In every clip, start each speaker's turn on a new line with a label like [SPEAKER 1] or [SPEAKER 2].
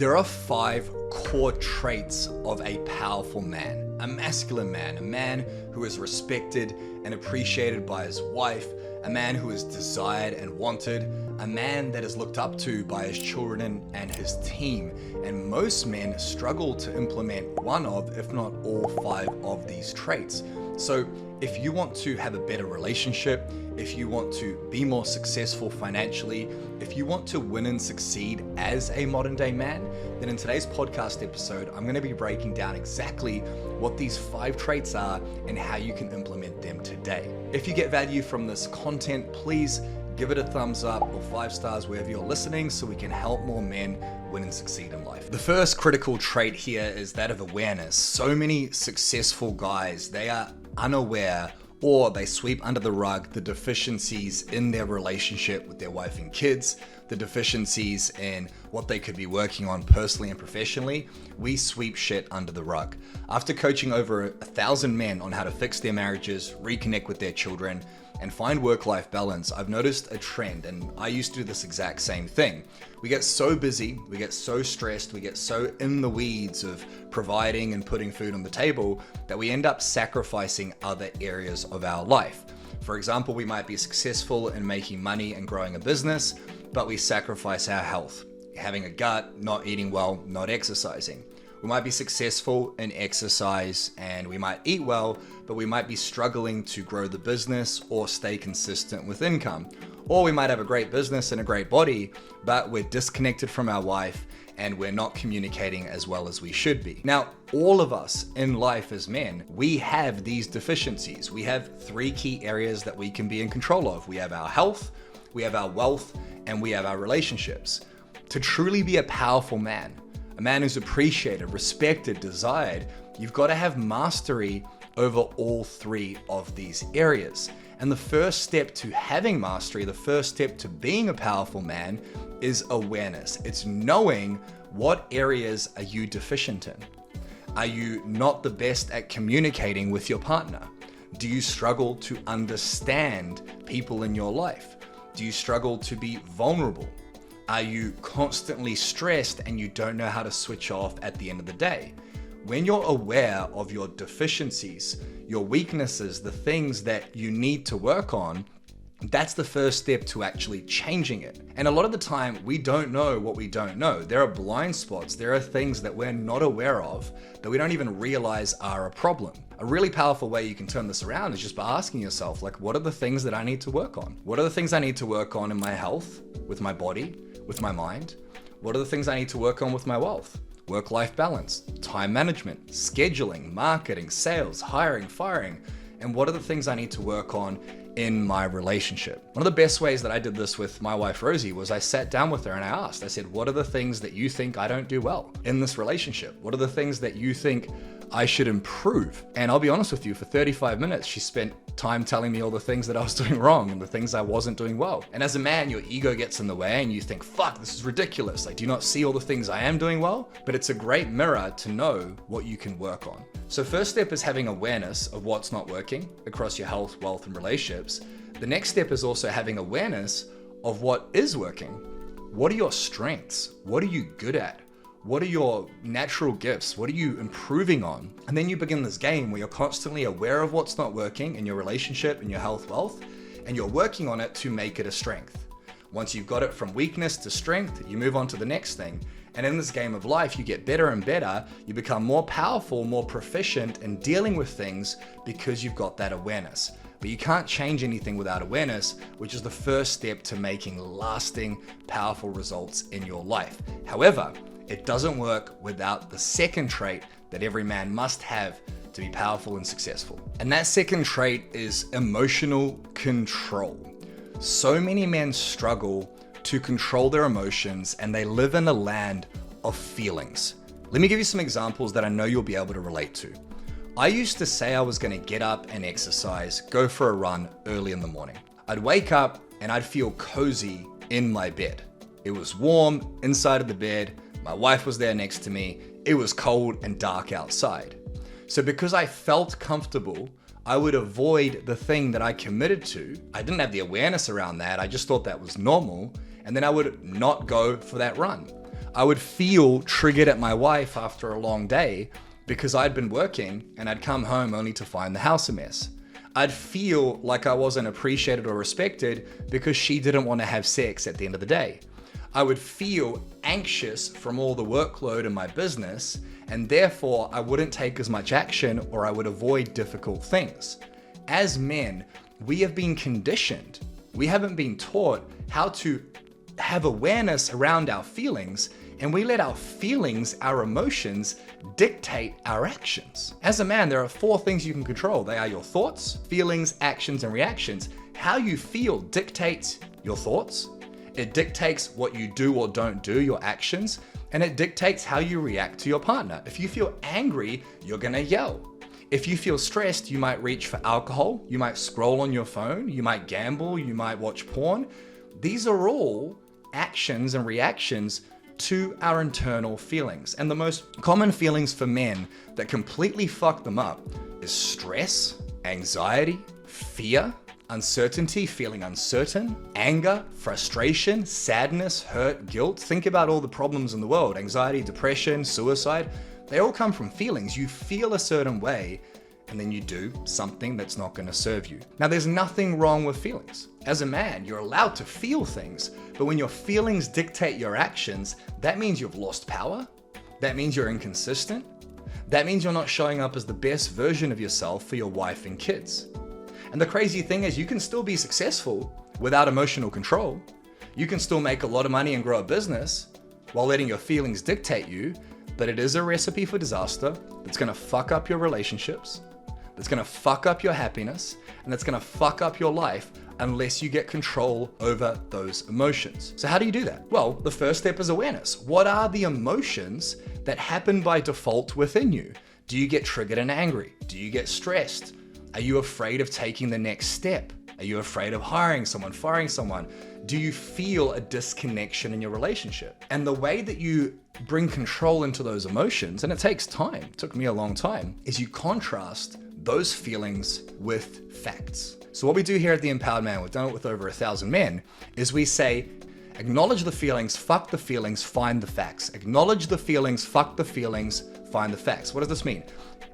[SPEAKER 1] There are 5 core traits of a powerful man, a masculine man, a man who is respected and appreciated by his wife, a man who is desired and wanted, a man that is looked up to by his children and his team. And most men struggle to implement one of, if not all 5 of these traits. So if you want to have a better relationship, if you want to be more successful financially, if you want to win and succeed as a modern day man, then in today's podcast episode, I'm going to be breaking down exactly what these 5 traits are and how you can implement them today. If you get value from this content, please give it a thumbs up or 5 stars wherever you're listening so we can help more men win and succeed in life. The first critical trait here is that of awareness. So many successful guys, they are unaware or they sweep under the rug the deficiencies in their relationship with their wife and kids, the deficiencies in what they could be working on personally and professionally. We sweep shit under the rug. After coaching over 1,000 men on how to fix their marriages, reconnect with their children, and find work-life balance, I've noticed a trend, and I used to do this exact same thing. We get so busy, we get so stressed, we get so in the weeds of providing and putting food on the table that we end up sacrificing other areas of our life. For example, we might be successful in making money and growing a business, but we sacrifice our health, having a gut, not eating well, not exercising. We might be successful in exercise and we might eat well, but we might be struggling to grow the business or stay consistent with income. Or we might have a great business and a great body, but we're disconnected from our wife and we're not communicating as well as we should be. Now, all of us in life as men, we have these deficiencies. We have 3 key areas that we can be in control of. We have our health, we have our wealth, and we have our relationships. To truly be a powerful man, a man who's appreciated, respected, desired, you've got to have mastery over all 3 of these areas. And the first step to having mastery, the first step to being a powerful man is awareness. It's knowing what areas are you deficient in. Are you not the best at communicating with your partner? Do you struggle to understand people in your life? Do you struggle to be vulnerable? Are you constantly stressed and you don't know how to switch off at the end of the day? When you're aware of your deficiencies, your weaknesses, the things that you need to work on, that's the first step to actually changing it. And a lot of the time, we don't know what we don't know. There are blind spots. There are things that we're not aware of that we don't even realize are a problem. A really powerful way you can turn this around is just by asking yourself, like, what are the things that I need to work on? What are the things I need to work on in my health, with my body, with my mind? What are the things I need to work on with my wealth? Work-life balance, time management, scheduling, marketing, sales, hiring, firing. And what are the things I need to work on in my relationship? One of the best ways that I did this with my wife, Rosie, was I sat down with her and I said, what are the things that you think I don't do well in this relationship? What are the things that you think I should improve? And I'll be honest with you, for 35 minutes, she spent time telling me all the things that I was doing wrong and the things I wasn't doing well. And as a man, your ego gets in the way and you think, fuck, this is ridiculous. Like, do you not see all the things I am doing well? But it's a great mirror to know what you can work on. So first step is having awareness of what's not working across your health, wealth, and relationships. The next step is also having awareness of what is working. What are your strengths? What are you good at? What are your natural gifts? What are you improving on? And then you begin this game where you're constantly aware of what's not working in your relationship, in your health, wealth, and you're working on it to make it a strength. Once you've got it from weakness to strength, you move on to the next thing. And in this game of life, you get better and better. You become more powerful, more proficient in dealing with things because you've got that awareness. But you can't change anything without awareness, which is the first step to making lasting, powerful results in your life. However, it doesn't work without the second trait that every man must have to be powerful and successful. And that second trait is emotional control. So many men struggle to control their emotions and they live in a land of feelings. Let me give you some examples that I know you'll be able to relate to. I used to say I was going to get up and exercise, go for a run early in the morning. I'd wake up and I'd feel cozy in my bed. It was warm inside of the bed. My wife was there next to me. It was cold and dark outside. So because I felt comfortable, I would avoid the thing that I committed to. I didn't have the awareness around that. I just thought that was normal. And then I would not go for that run. I would feel triggered at my wife after a long day because I'd been working and I'd come home only to find the house a mess. I'd feel like I wasn't appreciated or respected because she didn't want to have sex at the end of the day. I would feel anxious from all the workload in my business, and therefore I wouldn't take as much action, or I would avoid difficult things. As men, we have been conditioned. We haven't been taught how to have awareness around our feelings, and we let our feelings, our emotions, dictate our actions. As a man, there are 4 things you can control. They are your thoughts, feelings, actions, and reactions. How you feel dictates your thoughts. It dictates what you do or don't do, your actions, and it dictates how you react to your partner. If you feel angry, you're gonna yell. If you feel stressed, you might reach for alcohol, you might scroll on your phone, you might gamble, you might watch porn. These are all actions and reactions to our internal feelings. And the most common feelings for men that completely fuck them up is stress, anxiety, fear, uncertainty, feeling uncertain, anger, frustration, sadness, hurt, guilt. Think about all the problems in the world: anxiety, depression, suicide. They all come from feelings. You feel a certain way, and then you do something that's not going to serve you. Now, there's nothing wrong with feelings. As a man, you're allowed to feel things, but when your feelings dictate your actions, that means you've lost power. That means you're inconsistent. That means you're not showing up as the best version of yourself for your wife and kids. And the crazy thing is, you can still be successful without emotional control. You can still make a lot of money and grow a business while letting your feelings dictate you, but it is a recipe for disaster that's gonna fuck up your relationships, that's gonna fuck up your happiness, and that's gonna fuck up your life unless you get control over those emotions. So how do you do that? Well, the first step is awareness. What are the emotions that happen by default within you? Do you get triggered and angry? Do you get stressed? Are you afraid of taking the next step? Are you afraid of hiring someone, firing someone? Do you feel a disconnection in your relationship? And the way that you bring control into those emotions, and it takes time, it took me a long time, is you contrast those feelings with facts. So what we do here at The Empowered Man, we've done it with over 1,000 men, is we say, acknowledge the feelings, fuck the feelings, find the facts. Acknowledge the feelings, fuck the feelings, find the facts. What does this mean?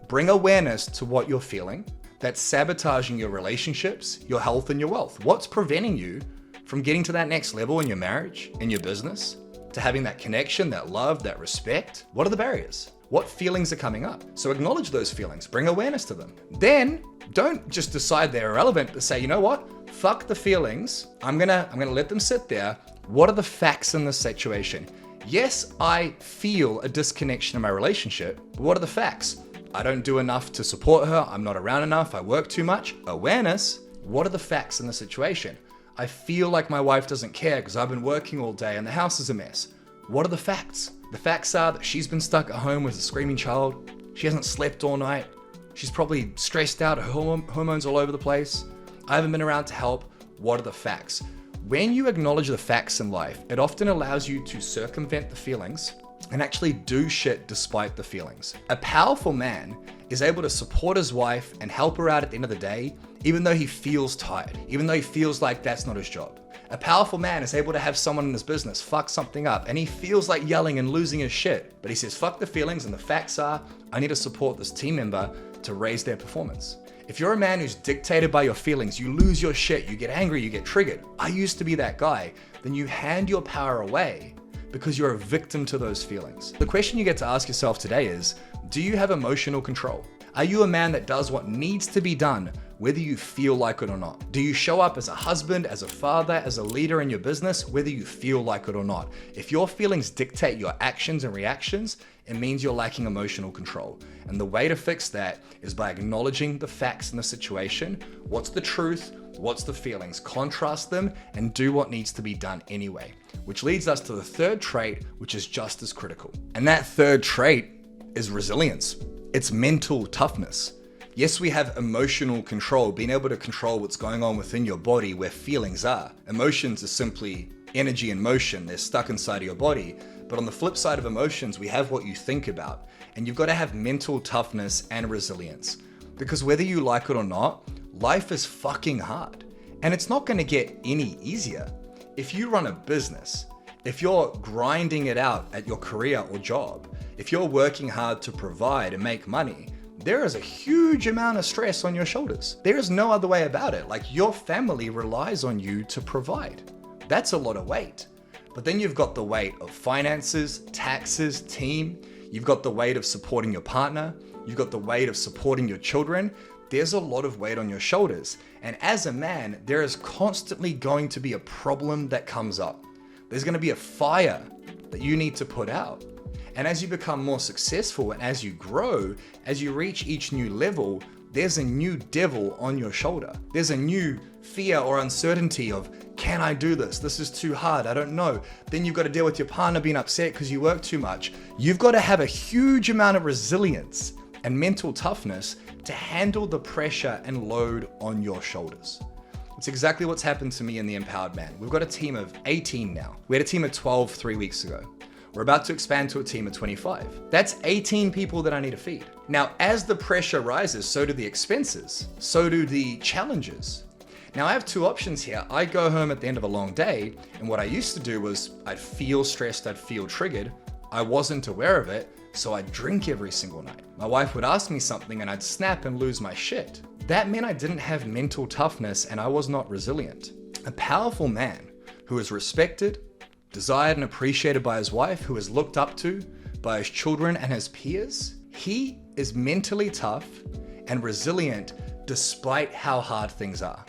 [SPEAKER 1] Bring awareness to what you're feeling that's sabotaging your relationships, your health, and your wealth. What's preventing you from getting to that next level in your marriage, in your business, to having that connection, that love, that respect? What are the barriers? What feelings are coming up? So acknowledge those feelings, bring awareness to them. Then don't just decide they're irrelevant, but say, you know what? Fuck the feelings. I'm gonna let them sit there. What are the facts in this situation? Yes, I feel a disconnection in my relationship, but what are the facts? I don't do enough to support her. I'm not around enough. I work too much. Awareness. What are the facts in the situation? I feel like my wife doesn't care because I've been working all day and the house is a mess. What are the facts? The facts are that she's been stuck at home with a screaming child. She hasn't slept all night. She's probably stressed out, her hormones all over the place. I haven't been around to help. What are the facts? When you acknowledge the facts in life, it often allows you to circumvent the feelings and actually do shit despite the feelings. A powerful man is able to support his wife and help her out at the end of the day, even though he feels tired, even though he feels like that's not his job. A powerful man is able to have someone in his business fuck something up and he feels like yelling and losing his shit, but he says, fuck the feelings, and the facts are, I need to support this team member to raise their performance. If you're a man who's dictated by your feelings, you lose your shit, you get angry, you get triggered. I used to be that guy. Then you hand your power away because you're a victim to those feelings. The question you get to ask yourself today is, do you have emotional control? Are you a man that does what needs to be done, whether you feel like it or not? Do you show up as a husband, as a father, as a leader in your business, whether you feel like it or not? If your feelings dictate your actions and reactions, it means you're lacking emotional control. And the way to fix that is by acknowledging the facts in the situation. What's the truth? What's the feelings? Contrast them and do what needs to be done anyway. Which leads us to the third trait, which is just as critical. And that third trait is resilience. It's mental toughness. Yes, we have emotional control, being able to control what's going on within your body where feelings are. Emotions are simply energy in motion. They're stuck inside of your body. But on the flip side of emotions, we have what you think about. And you've got to have mental toughness and resilience. Because whether you like it or not, life is fucking hard. And it's not going to get any easier. If you run a business, If you're grinding it out at your career or job, if you're working hard to provide and make money, there is a huge amount of stress on your shoulders. There is no other way about it. Like, your family relies on you to provide. That's a lot of weight. But then you've got the weight of finances, taxes, team. You've got the weight of supporting your partner. You've got the weight of supporting your children. There's a lot of weight on your shoulders. And as a man, there is constantly going to be a problem that comes up. There's going to be a fire that you need to put out. And as you become more successful and as you grow, as you reach each new level, there's a new devil on your shoulder. There's a new fear or uncertainty of, can I do this? This is too hard. I don't know. Then you've got to deal with your partner being upset because you work too much. You've got to have a huge amount of resilience and mental toughness to handle the pressure and load on your shoulders. It's exactly what's happened to me in the Empowered Man. We've got a team of 18 now. We had a team of 12 3 weeks ago. We're about to expand to a team of 25. That's 18 people that I need to feed. Now, as the pressure rises, so do the expenses, so do the challenges. Now, I have two options here. I go home at the end of a long day, and what I used to do was I'd feel stressed, I'd feel triggered. I wasn't aware of it, so I'd drink every single night. My wife would ask me something and I'd snap and lose my shit. That meant I didn't have mental toughness and I was not resilient. A powerful man who is respected, desired and appreciated by his wife, who is looked up to by his children and his peers, he is mentally tough and resilient despite how hard things are.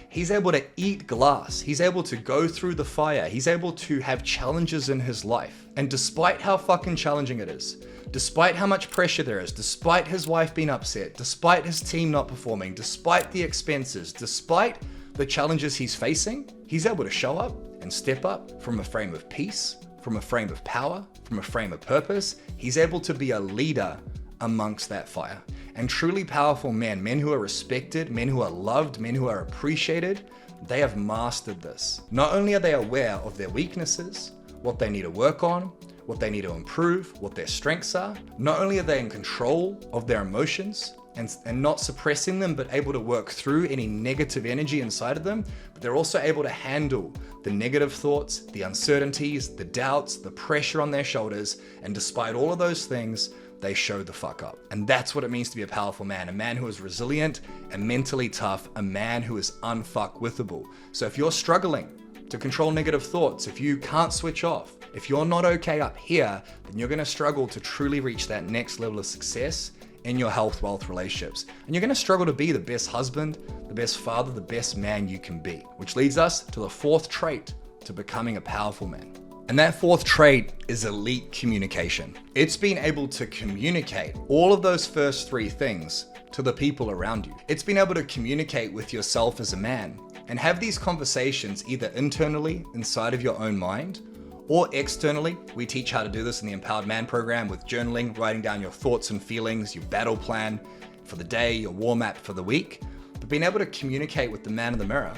[SPEAKER 1] He's able to eat glass. He's able to go through the fire. He's able to have challenges in his life. And despite how fucking challenging it is, despite how much pressure there is, despite his wife being upset, despite his team not performing, despite the expenses, despite the challenges he's facing, he's able to show up and step up from a frame of peace, from a frame of power, from a frame of purpose. He's able to be a leader amongst that fire. And truly powerful men who are respected, men who are loved, men who are appreciated, they have mastered this. Not only are they aware of their weaknesses, what they need to work on, what they need to improve, what their strengths are, not only are they in control of their emotions and not suppressing them, but able to work through any negative energy inside of them, but they're also able to handle the negative thoughts, the uncertainties, the doubts, the pressure on their shoulders, and despite all of those things, they show the fuck up. And that's what it means to be a powerful man, a man who is resilient and mentally tough, a man who is unfuckwithable. So if you're struggling to control negative thoughts, if you can't switch off, if you're not okay up here, then you're gonna struggle to truly reach that next level of success in your health, wealth, relationships. And you're gonna struggle to be the best husband, the best father, the best man you can be. Which leads us to the fourth trait to becoming a powerful man. And that fourth trait is elite communication. It's being able to communicate all of those first three things to the people around you. It's being able to communicate with yourself as a man and have these conversations either internally inside of your own mind or externally. We teach how to do this in the Empowered Man program with journaling, writing down your thoughts and feelings, your battle plan for the day, your war map for the week. But being able to communicate with the man in the mirror,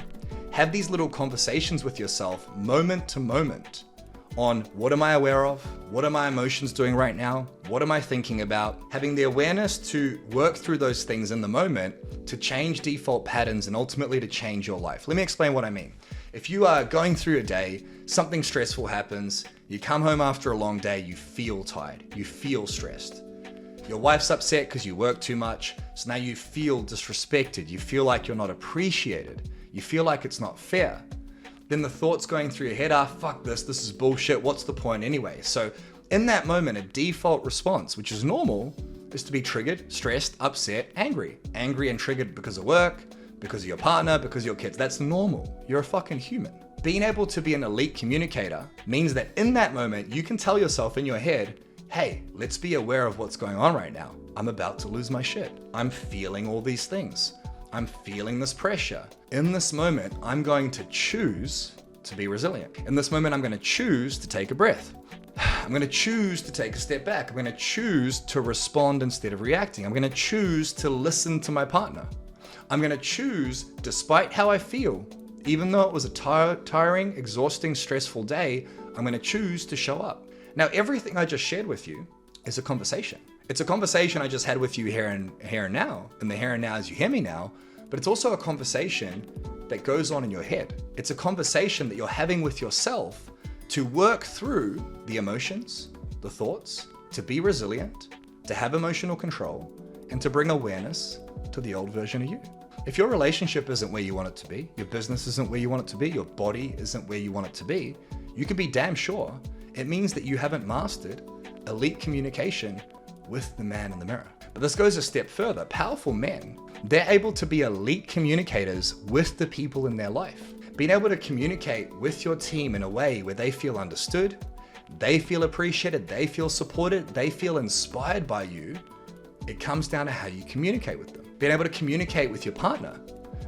[SPEAKER 1] have these little conversations with yourself moment to moment on what am I aware of? What are my emotions doing right now? What am I thinking about? Having the awareness to work through those things in the moment to change default patterns and ultimately to change your life. Let me explain what I mean. If you are going through a day, something stressful happens, you come home after a long day, you feel tired, you feel stressed. Your wife's upset because you work too much, so now you feel disrespected, you feel like you're not appreciated, you feel like it's not fair. Then the thoughts going through your head are, fuck this is bullshit, what's the point anyway? So in that moment, a default response, which is normal, is to be triggered, stressed, upset, angry. Angry and triggered because of work, because of your partner, because of your kids. That's normal. You're a fucking human. Being able to be an elite communicator means that in that moment, you can tell yourself in your head, hey, let's be aware of what's going on right now. I'm about to lose my shit. I'm feeling all these things. I'm feeling this pressure. In this moment, I'm going to choose to be resilient. In this moment, I'm going to choose to take a breath. I'm going to choose to take a step back. I'm going to choose to respond instead of reacting. I'm going to choose to listen to my partner. I'm going to choose, despite how I feel, even though it was a tiring, exhausting, stressful day, I'm going to choose to show up. Now, everything I just shared with you is a conversation. It's a conversation I just had with you here and now, and the here and now as you hear me now, but it's also a conversation that goes on in your head. It's a conversation that you're having with yourself to work through the emotions, the thoughts, to be resilient, to have emotional control, and to bring awareness to the old version of you. If your relationship isn't where you want it to be, your business isn't where you want it to be, your body isn't where you want it to be, you can be damn sure it means that you haven't mastered elite communication with the man in the mirror. But this goes a step further. Powerful men, they're able to be elite communicators with the people in their life. Being able to communicate with your team in a way where they feel understood, they feel appreciated, they feel supported, they feel inspired by you, it comes down to how you communicate with them. Being able to communicate with your partner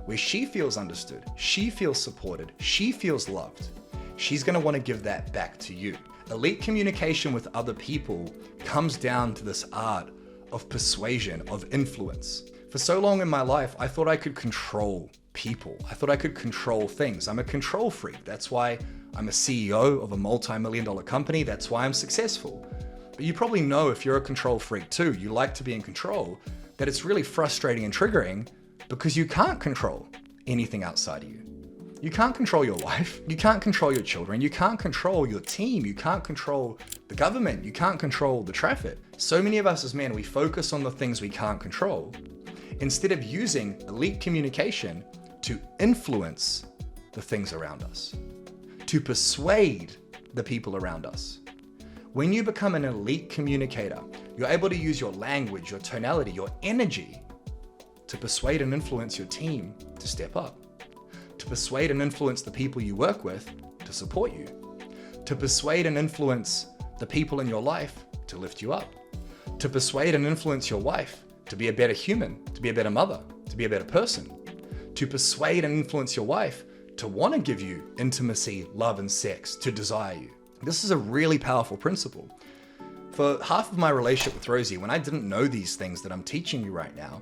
[SPEAKER 1] where she feels understood, she feels supported, she feels loved. She's going to want to give that back to you. Elite communication with other people comes down to this art of persuasion, of influence. For so long in my life, I thought I could control people. I thought I could control things. I'm a control freak. That's why I'm a CEO of a multi-million-dollar company. That's why I'm successful. But you probably know, if you're a control freak too, you like to be in control, that it's really frustrating and triggering because you can't control anything outside of you. You can't control your wife, you can't control your children, you can't control your team, you can't control the government, you can't control the traffic. So many of us as men, we focus on the things we can't control instead of using elite communication to influence the things around us, to persuade the people around us. When you become an elite communicator, you're able to use your language, your tonality, your energy to persuade and influence your team to step up, to persuade and influence the people you work with to support you, to persuade and influence the people in your life to lift you up, to persuade and influence your wife to be a better human, to be a better mother, to be a better person, to persuade and influence your wife to want to give you intimacy, love, and sex, to desire you. This is a really powerful principle. For half of my relationship with Rosie, when I didn't know these things that I'm teaching you right now,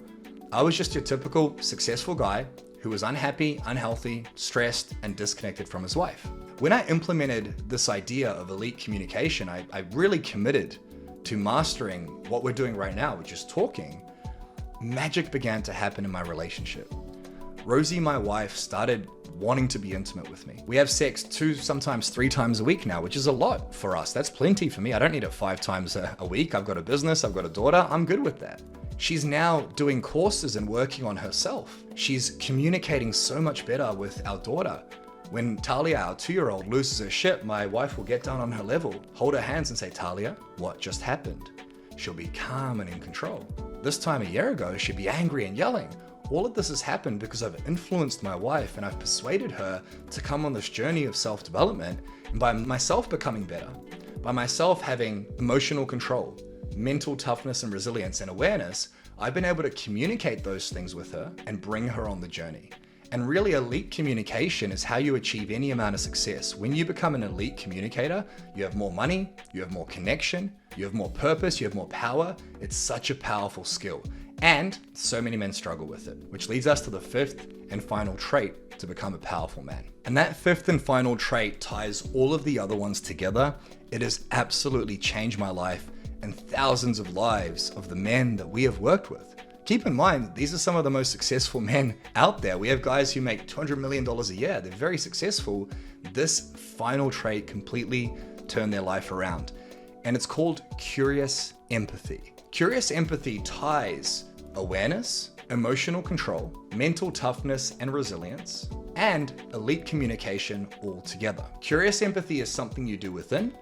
[SPEAKER 1] I was just your typical successful guy who was unhappy, unhealthy, stressed, and disconnected from his wife. When I implemented this idea of elite communication, I really committed to mastering what we're doing right now, which is talking. Magic began to happen in my relationship. Rosie, my wife, started wanting to be intimate with me. We have sex 2, sometimes 3 times a week now, which is a lot for us. That's plenty for me. I don't need it 5 times a week. I've got a business, I've got a daughter. I'm good with that. She's now doing courses and working on herself. She's communicating so much better with our daughter. When Talia, our 2-year-old, loses her shit, my wife will get down on her level, hold her hands and say, "Talia, what just happened?" She'll be calm and in control. This time a year ago, she'd be angry and yelling. All of this has happened because I've influenced my wife and I've persuaded her to come on this journey of self-development. And by myself becoming better, by myself having emotional control, mental toughness and resilience and awareness, I've been able to communicate those things with her and bring her on the journey. And really, elite communication is how you achieve any amount of success. When you become an elite communicator, you have more money, you have more connection, you have more purpose, you have more power. It's such a powerful skill. And so many men struggle with it, which leads us to the 5th and final trait to become a powerful man. And that 5th and final trait ties all of the other ones together. It has absolutely changed my life and thousands of lives of the men that we have worked with. Keep in mind, these are some of the most successful men out there. We have guys who make $200 million a year. They're very successful. This final trait completely turned their life around. And it's called curious empathy. Curious empathy ties awareness, emotional control, mental toughness and resilience, and elite communication all together. Curious empathy is something you do within,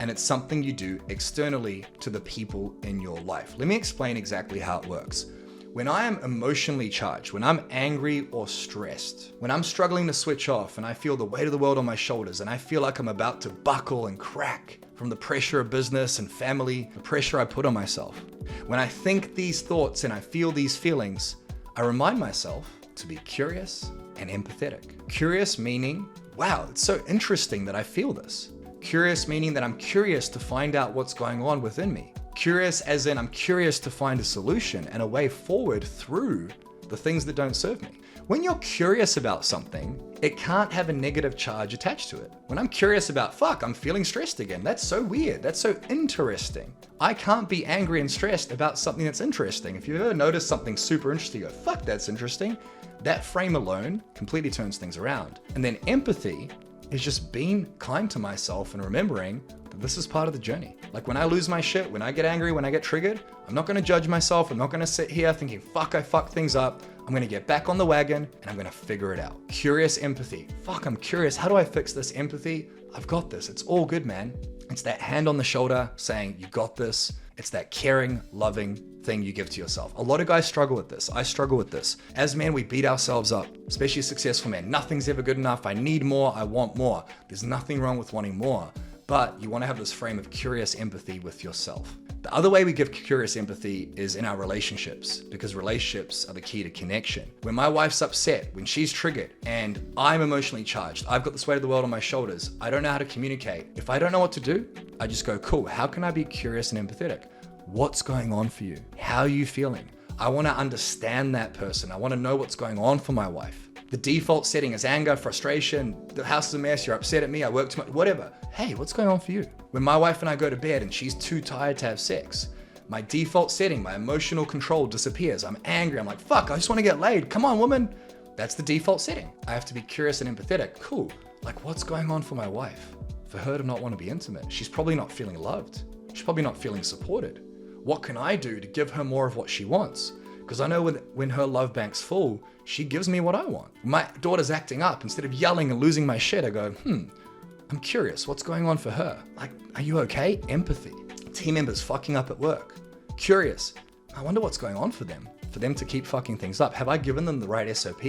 [SPEAKER 1] and it's something you do externally to the people in your life. Let me explain exactly how it works. When I am emotionally charged, when I'm angry or stressed, when I'm struggling to switch off and I feel the weight of the world on my shoulders and I feel like I'm about to buckle and crack from the pressure of business and family, the pressure I put on myself. When I think these thoughts and I feel these feelings, I remind myself to be curious and empathetic. Curious meaning, wow, it's so interesting that I feel this. Curious meaning that I'm curious to find out what's going on within me. Curious as in I'm curious to find a solution and a way forward through the things that don't serve me. When you're curious about something, it can't have a negative charge attached to it. When I'm curious about, I'm feeling stressed again. That's so weird. That's so interesting. I can't be angry and stressed about something that's interesting. If you've ever noticed something super interesting, you go, that's interesting. That frame alone completely turns things around. And then empathy is just being kind to myself and remembering that this is part of the journey. Like when I lose my shit, when I get angry, when I get triggered, I'm not gonna judge myself. I'm not gonna sit here thinking, fuck, I fucked things up. I'm gonna get back on the wagon and I'm gonna figure it out. Curious empathy. Fuck, I'm curious. How do I fix this? Empathy? I've got this. It's all good, man. It's that hand on the shoulder saying, you got this. It's that caring, loving thing you give to yourself. A lot of guys struggle with this. I struggle with this. As men, we beat ourselves up, especially successful men. Nothing's ever good enough. I need more. I want more. There's nothing wrong with wanting more, but you want to have this frame of curious empathy with yourself. The other way we give curious empathy is in our relationships, because relationships are the key to connection. When my wife's upset, when she's triggered, and I'm emotionally charged, I've got this weight of the world on my shoulders, I don't know how to communicate. If I don't know what to do, I just go, cool, how can I be curious and empathetic? What's going on for you? How are you feeling? I want to understand that person. I want to know what's going on for my wife. The default setting is anger, frustration, the house is a mess, you're upset at me, I work too much, whatever. Hey, what's going on for you? When my wife and I go to bed and she's too tired to have sex, my default setting, my emotional control disappears. I'm angry, I'm like, fuck, I just want to get laid. Come on, woman. That's the default setting. I have to be curious and empathetic. Cool. Like, what's going on for my wife? For her to not want to be intimate, she's probably not feeling loved. She's probably not feeling supported. What can I do to give her more of what she wants? Because I know when her love bank's full, she gives me what I want. My daughter's acting up. Instead of yelling and losing my shit, I go, I'm curious, what's going on for her? Like, are you okay? Empathy. Team members fucking up at work. Curious. I wonder what's going on for them to keep fucking things up. Have I given them the right SOP?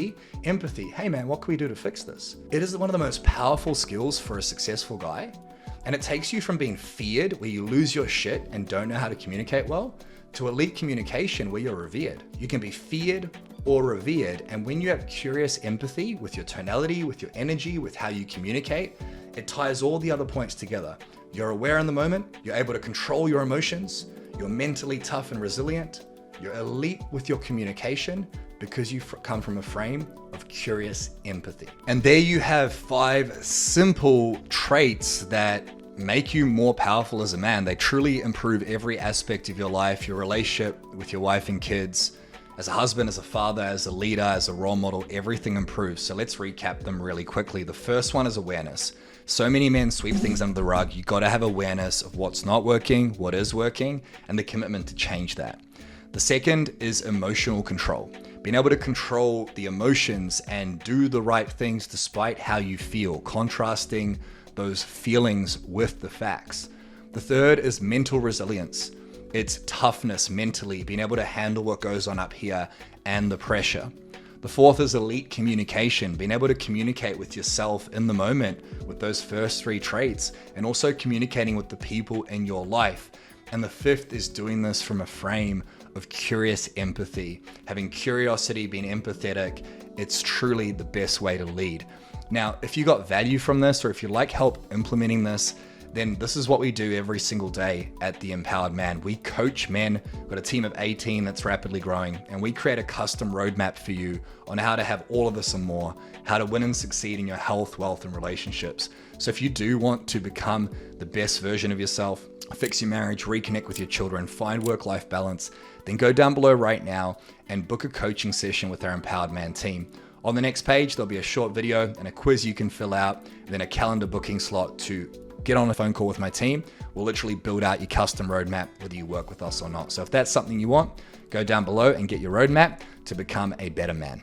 [SPEAKER 1] Empathy. Hey man, what can we do to fix this? It is one of the most powerful skills for a successful guy. And it takes you from being feared, where you lose your shit and don't know how to communicate well, to elite communication where you're revered. You can be feared or revered. And when you have curious empathy with your tonality, with your energy, with how you communicate, it ties all the other points together. You're aware in the moment, you're able to control your emotions, you're mentally tough and resilient, you're elite with your communication because you come from a frame of curious empathy. And there you have 5 simple traits that make you more powerful as a man. They truly improve every aspect of your life, your relationship with your wife and kids, as a husband, as a father, as a leader, as a role model, everything improves. So let's recap them really quickly. The first one is awareness. So many men sweep things under the rug. You got to have awareness of what's not working, what is working, and the commitment to change that. The second is emotional control. Being able to control the emotions and do the right things despite how you feel, contrasting those feelings with the facts. The third is mental resilience. It's toughness mentally, being able to handle what goes on up here and the pressure. The fourth is elite communication, being able to communicate with yourself in the moment with those first 3 traits, and also communicating with the people in your life. And the fifth is doing this from a frame of curious empathy, having curiosity, being empathetic. It's truly the best way to lead. Now, if you got value from this, or if you'd like help implementing this, then this is what we do every single day at The Empowered Man. We coach men. We've got a team of 18 that's rapidly growing, and we create a custom roadmap for you on how to have all of this and more, how to win and succeed in your health, wealth, and relationships. So if you do want to become the best version of yourself, fix your marriage, reconnect with your children, find work-life balance, then go down below right now and book a coaching session with our Empowered Man team. On the next page, there'll be a short video and a quiz you can fill out, and then a calendar booking slot to get on a phone call with my team. We'll literally build out your custom roadmap, whether you work with us or not. So if that's something you want, go down below and get your roadmap to become a better man.